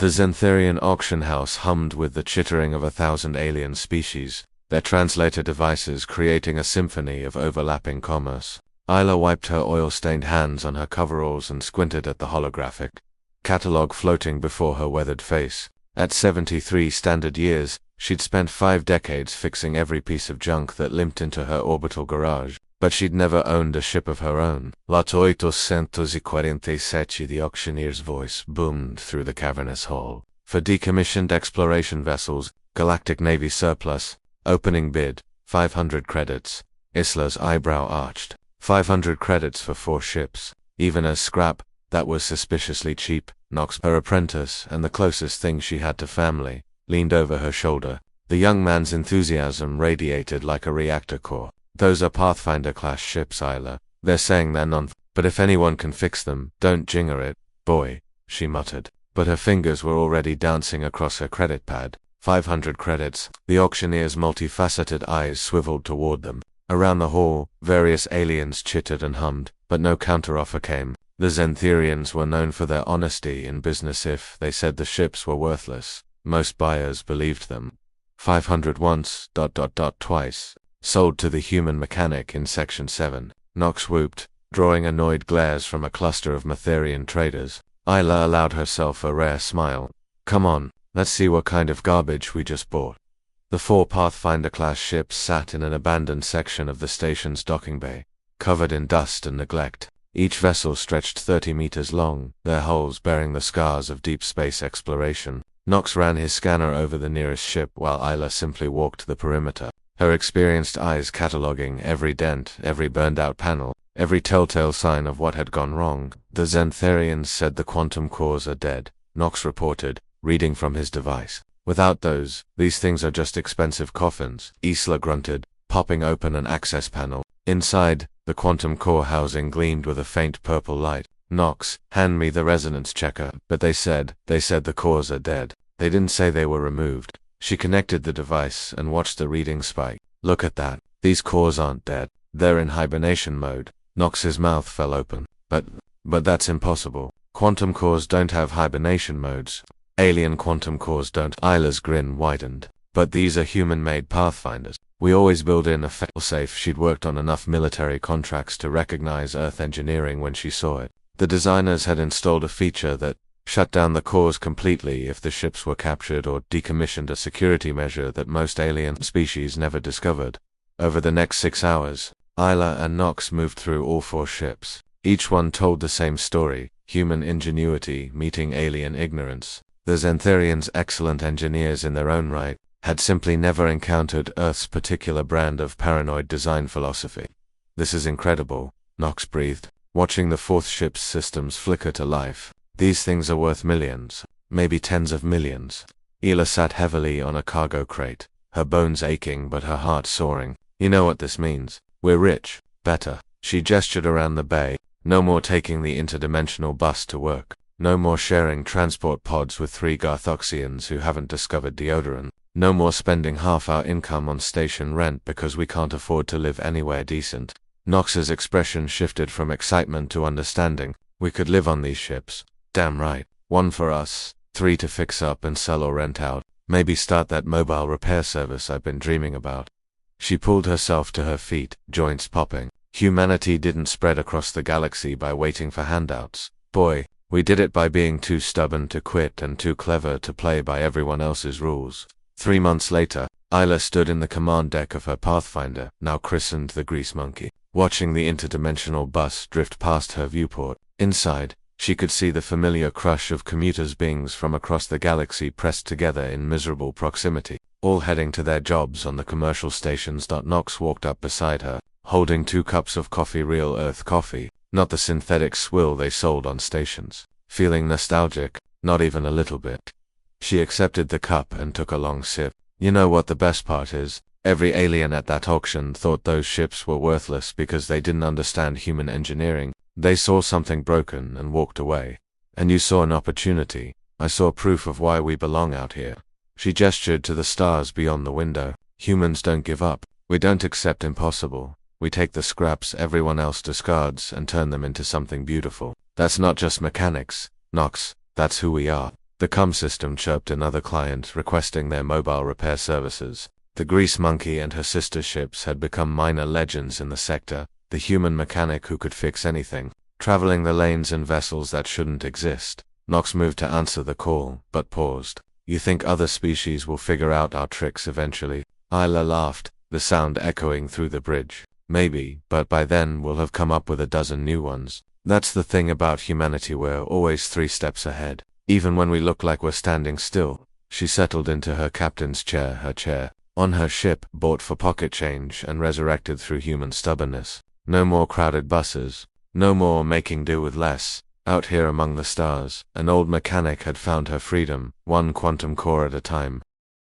The Xantharian auction house hummed with the chittering of 1,000 alien species, their translator devices creating a symphony of overlapping commerce. Isla wiped her oil-stained hands on her coveralls and squinted at the holographic catalog floating before her weathered face. At 73 standard years, she'd spent 5 decades fixing every piece of junk that limped into her orbital garage, but she'd never owned a ship of her own. Lot 847, the auctioneer's voice boomed through the cavernous hall. For decommissioned exploration vessels, Galactic Navy surplus, opening bid, 500 credits. Isla's eyebrow arched. 500 credits for 4 ships. Even as scrap, that was suspiciously cheap. Knox, her apprentice and the closest thing she had to family, leaned over her shoulder. The young man's enthusiasm radiated like a reactor core. Those are Pathfinder-class ships, Isla. They're saying they're but if anyone can fix them, don't jinger it, boy, she muttered. But her fingers were already dancing across her credit pad. 500 credits. The auctioneer's multifaceted eyes swiveled toward them. Around the hall, various aliens chittered and hummed, but no counteroffer came. The Xantharians were known for their honesty in business. If they said the ships were worthless, most buyers believed them. 500 once, twice. Sold to the human mechanic in Section 7. Knox whooped, drawing annoyed glares from a cluster of Matherian traders. Isla allowed herself a rare smile. Come on, let's see what kind of garbage we just bought. The 4 Pathfinder-class ships sat in an abandoned section of the station's docking bay, covered in dust and neglect. Each vessel stretched 30 meters long, their hulls bearing the scars of deep space exploration. Knox ran his scanner over the nearest ship while Isla simply walked the perimeter, her experienced eyes cataloging every dent, every burned-out panel, every telltale sign of what had gone wrong. The Xantharians said the quantum cores are dead, Knox reported, reading from his device. Without those, these things are just expensive coffins, Isla grunted, popping open an access panel. Inside, the quantum core housing gleamed with a faint purple light. Knox, hand me the resonance checker. But they said the cores are dead. They didn't say they were removed. She connected the device and watched the reading spike. Look at that. These cores aren't dead. They're in hibernation mode. Knox's mouth fell open. But that's impossible. Quantum cores don't have hibernation modes. Alien quantum cores don't. Isla's grin widened. But these are human-made Pathfinders. We always build in a fail-safe. She'd worked on enough military contracts to recognize Earth engineering when she saw it. The designers had installed a feature that shut down the cores completely if the ships were captured or decommissioned, a security measure that most alien species never discovered. Over the next 6 hours, Isla and Knox moved through all 4 ships. Each one told the same story, human ingenuity meeting alien ignorance. The Xantharians, excellent engineers in their own right, had simply never encountered Earth's particular brand of paranoid design philosophy. This is incredible, Knox breathed, watching the 4th ship's systems flicker to life. These things are worth millions, maybe tens of millions. Isla sat heavily on a cargo crate, her bones aching but her heart soaring. You know what this means. We're rich. Better. She gestured around the bay. No more taking the interdimensional bus to work. No more sharing transport pods with 3 Garthoxians who haven't discovered deodorant. No more spending half our income on station rent because we can't afford to live anywhere decent. Knox's expression shifted from excitement to understanding. We could live on these ships. Damn right. 1 for us, 3 to fix up and sell or rent out. Maybe start that mobile repair service I've been dreaming about. She pulled herself to her feet, joints popping. Humanity didn't spread across the galaxy by waiting for handouts. Boy, we did it by being too stubborn to quit and too clever to play by everyone else's rules. 3 months later, Isla stood in the command deck of her Pathfinder, now christened the Grease Monkey, watching the interdimensional bus drift past her viewport. Inside, she could see the familiar crush of commuters' beings from across the galaxy pressed together in miserable proximity, all heading to their jobs on the commercial stations. Knox walked up beside her, holding 2 cups of coffee, real Earth coffee, not the synthetic swill they sold on stations. Feeling nostalgic? Not even a little bit. She accepted the cup and took a long sip. You know what the best part is? Every alien at that auction thought those ships were worthless because they didn't understand human engineering. They saw something broken and walked away. And you saw an opportunity. I saw proof of why we belong out here. She gestured to the stars beyond the window. Humans don't give up. We don't accept impossible. We take the scraps everyone else discards and turn them into something beautiful. That's not just mechanics, Knox. That's who we are. The comm system chirped another client requesting their mobile repair services. The Grease Monkey and her sister ships had become minor legends in the sector, the human mechanic who could fix anything, traveling the lanes and vessels that shouldn't exist. Nox moved to answer the call, but paused. You think other species will figure out our tricks eventually? Isla laughed, the sound echoing through the bridge. Maybe, but by then we'll have come up with a dozen new ones. That's the thing about humanity, we're always 3 steps ahead. Even when we look like we're standing still. She settled into her captain's chair, her chair. On her ship, bought for pocket change and resurrected through human stubbornness. No more crowded buses. No more making do with less. Out here among the stars, an old mechanic had found her freedom, one quantum core at a time.